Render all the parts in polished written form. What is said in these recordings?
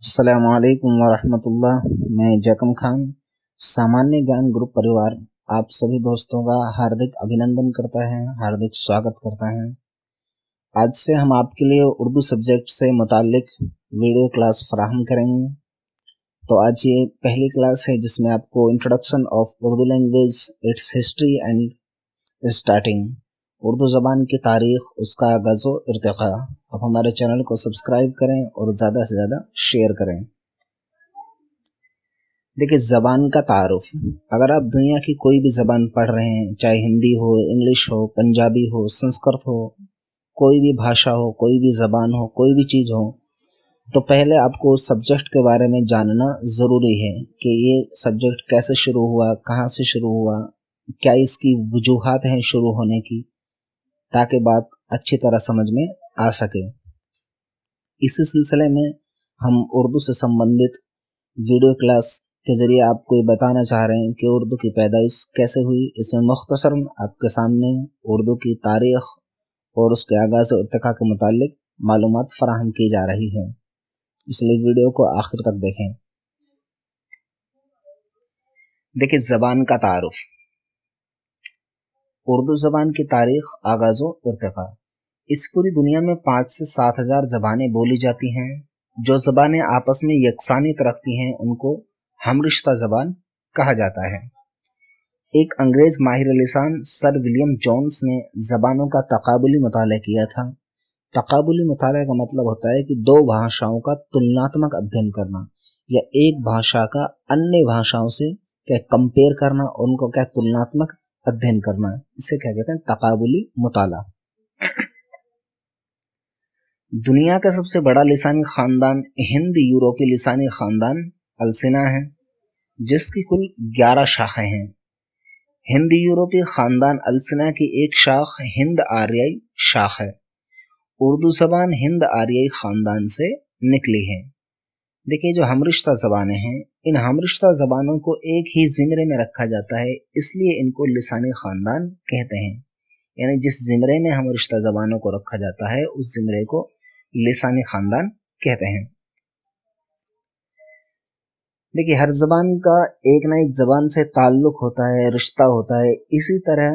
अस्सलामु अलैकुम वरहमतुल्लाह। मैं जकम खान सामान्य ज्ञान ग्रुप परिवार आप सभी दोस्तों का हार्दिक अभिनंदन करता है, हार्दिक स्वागत करता है। आज से हम आपके लिए उर्दू सब्जेक्ट से मुतालिक वीडियो क्लास फराहम करेंगे। तो आज ये पहली क्लास है जिसमें आपको introduction of Urdu language, it's history and starting, Urdu ज़बान की तारीख़, उसका आगाज़ व इर्तिक़ा। आप हमारे चैनल को सब्सक्राइब करें और ज़्यादा से ज़्यादा शेयर करें। देखिए, ज़बान का तारुफ, अगर आप दुनिया की कोई भी ज़बान पढ़ रहे हैं, चाहे हिंदी हो, इंग्लिश हो, पंजाबी हो, संस्कृत हो, कोई भी भाषा हो, कोई भी ज़बान हो, कोई भी चीज़ हो, तो पहले आपको उस सब्जेक्ट के बारे में जानना ज़रूरी है कि ये सब्जेक्ट कैसे शुरू हुआ, कहाँ से शुरू हुआ, क्या इसकी वजूहात हैं शुरू होने की, ताकि बात अच्छी तरह समझ में आ सके। इसी सिलसिले में हम उर्दू से संबंधित वीडियो क्लास के ज़रिए आपको ये बताना चाह रहे हैं कि उर्दू की पैदाइश कैसे हुई। इसमें मुख्तसरन आपके सामने उर्दू की तारीख़ और उसके आगाज़ और इर्तिक़ा के मुतालिक मालूमात फराहम की जा रही है, इसलिए वीडियो को आखिर तक देखें। देखिए, ज़बान का तारुफ, उर्दू ज़बान की तारीख़, आगाज़ व इर्तिक़ा। इस पूरी दुनिया में 5 से 7 हज़ार ज़बानें बोली जाती हैं। जो ज़बानें आपस में यकसानियत रखती हैं उनको हमरिश्ता ज़बान कहा जाता है। एक अंग्रेज़ माहिर लिसान सर विलियम जोन्स ने ज़बानों का तक़ाबुली मुताला किया था। तक़ाबुली मुताला का मतलब होता है कि दो भाषाओं का तुलनात्मक अध्ययन करना, या एक भाषा का अन्य भाषाओं से क्या कंपेयर करना, उनको क्या तुलनात्मक अध्ययन करना, इसे क्या कहते हैं, तक़ाबुली मुताला। दुनिया का सबसे बड़ा लिसानी ख़ानदान हिंद यूरोपी लिसानी ख़ानदान अलसिना है, जिसकी कुल 11 शाखें हैं। हिंद यूरोपी ख़ानदान अलसिना की एक शाख हिंद आर्याई शाख है। उर्दू ज़बान हिंद आर्याई ख़ानदान से निकली है। देखिए, जो हमरिश्ता ज़बानें हैं, इन हमरिश्ता ज़बानों को एक ही ज़िमरे में रखा जाता है, इसलिए इनको लिसानी ख़ानदान कहते हैं। यानी जिस ज़िमरे में हमरिश्ता ज़बानों को रखा जाता है उस ज़िमरे को लिसानी ख़ानदान कहते हैं। देखिए, हर ज़बान का एक ना एक ज़बान से ताल्लुक़ होता है, रिश्ता होता है। इसी तरह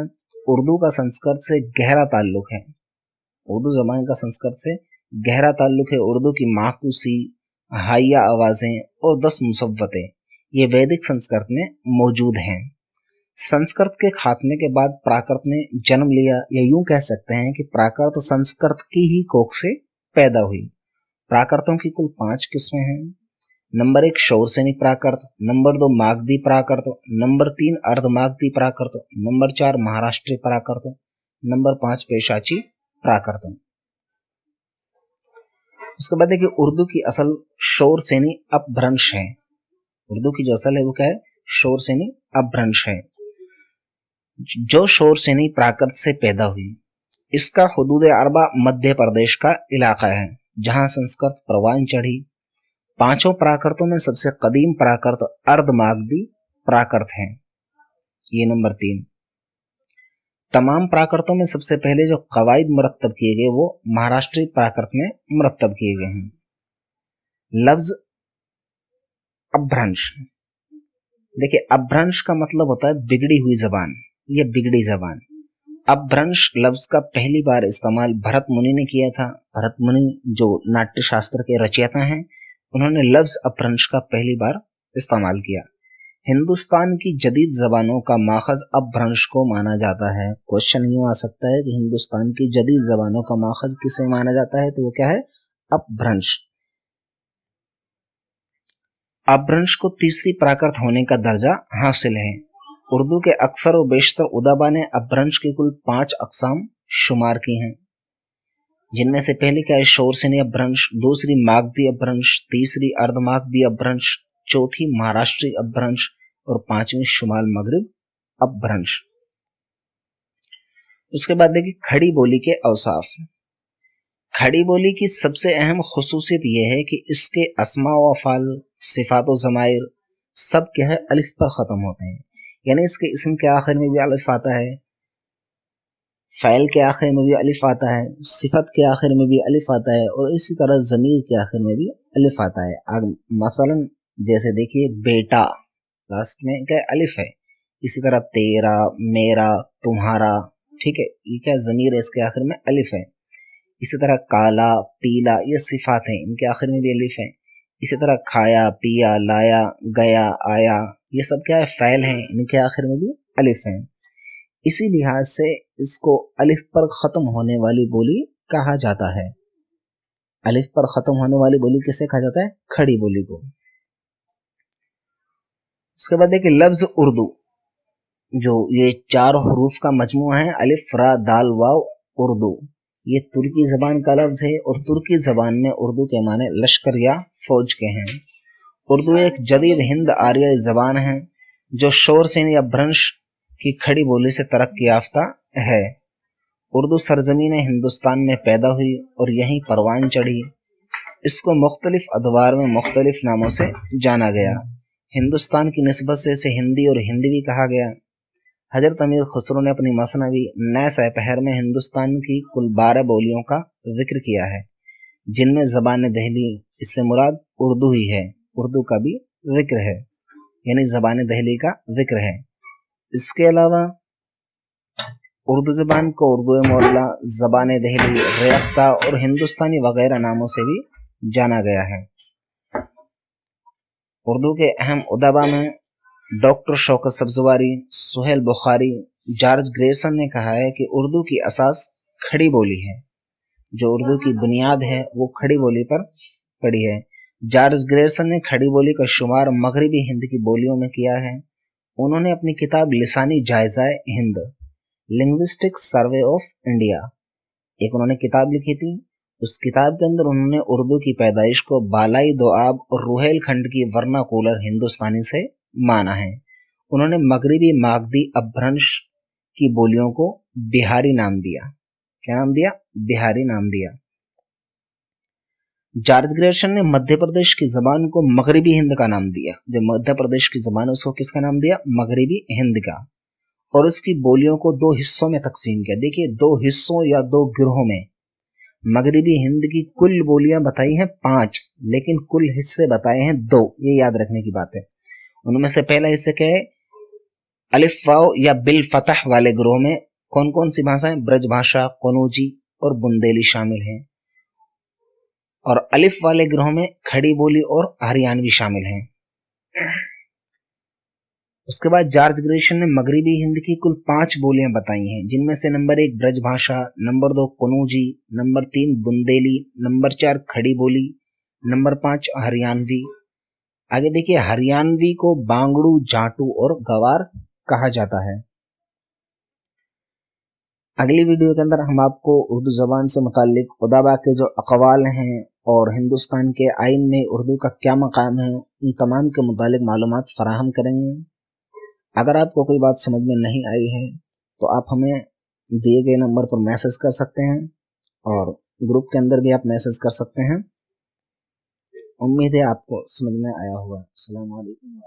उर्दू का संस्कृत से गहरा ताल्लुक़ है। उर्दू ज़बान का संस्कृत से गहरा ताल्लुक़ है। उर्दू की माकूसी, हाइया आवाज़ें और 10 मुसव्वतें ये वैदिक संस्कृत में मौजूद हैं। संस्कृत के खात्मे के बाद प्राकृत ने जन्म लिया, या यूं कह सकते हैं कि प्राकृत संस्कृत की ही कोख से पैदा हुई। प्राकृतों की कुल 5 किस्में हैं। नंबर 1 शौरसेनी प्राकृत, नंबर 2 मागधी प्राकृत, नंबर 3 अर्धमागधी प्राकृत, नंबर 4 महाराष्ट्री प्राकृत, नंबर 5 पेशाची प्राकृत। उसके बाद देखिए, उर्दू की असल शौरसेनी अपभ्रंश है। उर्दू की जो असल है वो क्या है, शौरसेनी अपभ्रंश है, जो शौरसेनी प्राकृत से पैदा हुई। इसका हुदूद अरबा मध्य प्रदेश का इलाका है, जहां संस्कृत परवान चढ़ी। 5 प्राकृतों में सबसे कदीम प्राकृत अर्धमागधी प्राकृत है, ये नंबर 3। तमाम प्राकृतों में सबसे पहले जो कवायद मुरत्तब किए गए वो महाराष्ट्री प्राकृत में मुरत्तब किए गए हैं। लफ्ज अपभ्रंश, देखिए, अपभ्रंश का मतलब होता है बिगड़ी हुई जबान या बिगड़ी जबान। अपभ्रंश लफ्ज का पहली बार इस्तेमाल भरत मुनि ने किया था। भरत मुनि जो नाट्य शास्त्र के रचयिता हैं, उन्होंने लफ्ज अपभ्रंश का पहली बार इस्तेमाल किया। हिंदुस्तान की जदीद ज़बानों का माखज़ अपभ्रंश को माना जाता है। क्वेश्चन यूँ आ सकता है कि हिंदुस्तान की जदीद ज़बानों का माखज़ किसे माना जाता है, तो वो क्या है, अपभ्रंश। अपभ्रंश को तीसरी प्राकृत होने का दर्जा हासिल है। उर्दू के अक्सर व बेशतर उदबा ने अपभ्रंश की कुल 5 अक़साम शुमार की हैं, जिनमें से पहली क्या है, शौरसेनी अपभ्रंश, दूसरी मागधी अपभ्रंश, तीसरी अर्धमागधी अपभ्रंश, चौथी महाराष्ट्री अपभ्रंश और 5वीं शुमाल मगरिब अपभ्रंश। उसके बाद देखिए, खड़ी बोली के औसाफ। खड़ी बोली की सबसे अहम खुसूसियत यह है कि इसके अस्मा व अफ़ाल, सिफ़ात व ज़माइर सब क्या है, अलिफ पर ख़त्म होते हैं। यानी इसके इसम के आखिर में भी अलिफ आता है, फ़ाइल के आखिर में भी अलिफ आता है, सिफत के आखिर में भी अलिफ आता है, और इसी तरह ज़मीर के आखिर में भी अलिफ आता है। मसलन जैसे देखिए बेटा, लास्ट में क्या अलिफ है। इसी तरह तेरा, मेरा, तुम्हारा, ठीक है, ये क्या ज़मीर है, इसके आखिर में अलिफ है। इसी तरह काला, पीला, ये सिफात हैं, इनके आखिर में भी अलिफ है। इसी तरह खाया, पिया, लाया, गया, आया, ये सब क्या है, फ़ैल हैं, इनके आखिर में भी अलिफ हैं। इसी लिहाज से इसको अलिफ पर ख़त्म होने वाली बोली कहा जाता है। अलिफ पर ख़त्म होने वाली बोली किसे कहा जाता है? खड़ी बोली को। इसके बाद देखिए लफ्ज़ उर्दू, जो ये 4 हरूफ का मजमू है, अलिफ, रा, दाल, वाव, उर्दू, ये तुर्की ज़बान का लफ्ज़ है और तुर्की ज़बान में उर्दू के माने लश्कर या फ़ौज के हैं। उर्दू एक जदीद हिंद आर्याई ज़बान है जो शोरसेन या भ्रंश की खड़ी बोली से तरक्की याफ्ता है। उर्दू सरजमीन हिंदुस्तान में पैदा हुई और यहीं परवान चढ़ी। इसको मुख्तलिफ अदवार में मुख्तलिफ नामों से जाना गया। हिंदुस्तान की निस्बत से इसे हिंदी और हिंदवी कहा गया। हजरत अमीर खुसरो ने अपनी मसनवी नए सपहर में हिंदुस्तान की कुल 12 बोलियों का जिक्र किया है, जिनमें ज़बान दहली, इससे मुराद उर्दू ही है, उर्दू का भी जिक्र है, यानी ज़बान दहली का जिक्र है। इसके अलावा उर्दू ज़बान को उर्दू मोरला, ज़बान दहली, रेख्ता और हिंदुस्तानी वगैरह नामों से भी जाना गया है। उर्दू के अहम उदबा में doctor Shaukat Sabzwari, Suhail Bukhari, George Grierson ने कहा है कि उर्दू की असास खड़ी बोली है। जो उर्दू की बुनियाद है वो खड़ी बोली पर पड़ी है। जॉर्ज ग्रेसन ने खड़ी बोली का शुमार मगरबी हिंद की बोलियों में किया है। उन्होंने अपनी किताब Lisani Jaiza-e Hind, linguistic survey of India, एक उन्होंने किताब लिखी थी। उस किताब के अंदर उन्होंने उर्दू की पैदाइश को बालाई दोआब और रुहेल खंड की वर्नाकुलर हिंदुस्तानी से माना है। उन्होंने मगरबी मागधी अपभ्रंश की बोलियों को बिहारी नाम दिया। क्या नाम दिया? बिहारी नाम दिया। जॉर्ज ग्रेसन ने मध्य प्रदेश की जबान को मगरबी हिंद का नाम दिया। जो मध्य प्रदेश की जबान है उसको किसका नाम दिया? मगरबी हिंद का। और उसकी बोलियों को 2 हिस्सों में तकसीम किया। देखिए 2 हिस्सों या 2 गिरोहों में। मगरबी हिंद की कुल बोलियां बताई हैं 5, लेकिन कुल हिस्से बताए हैं 2। ये याद रखने की बात है। उनमें से पहला हिस्सा क्या है? अलिफ वाव या बिल फतह वाले ग्रोह में कौन कौन सी भाषाएं? ब्रज भाषा, कनौजी और बुंदेली शामिल हैं। और अलिफ वाले ग्रोह में खड़ी बोली और हरियाणवी शामिल हैं। उसके बाद जॉर्ज ग्रेसन ने मगरबी हिंद की कुल 5 बोलियां बताई हैं, जिनमें से नंबर 1 ब्रज भाषा, number 2 Kanauji, number 3 Bundeli, number 4 खड़ी बोली, नंबर 5 हरियाणवी। आगे देखिए हरियाणवी को बांगड़ू, जाटू और गवार कहा जाता है। अगली वीडियो के अंदर हम आपको उर्दू ज़बान से मुताल्लिक उदबा के जो अक़वाल हैं और हिंदुस्तान के आइन में उर्दू का क्या मकाम है, उन तमाम के मुताल्लिक मालूमात फराहम करेंगे। अगर आपको कोई बात समझ में नहीं आई है तो आप हमें दिए गए नंबर पर मैसेज कर सकते हैं और ग्रुप के अंदर भी आप मैसेज कर सकते हैं। उम्मीद है आपको समझ में आया होगा। अस्सलाम वालेकुम।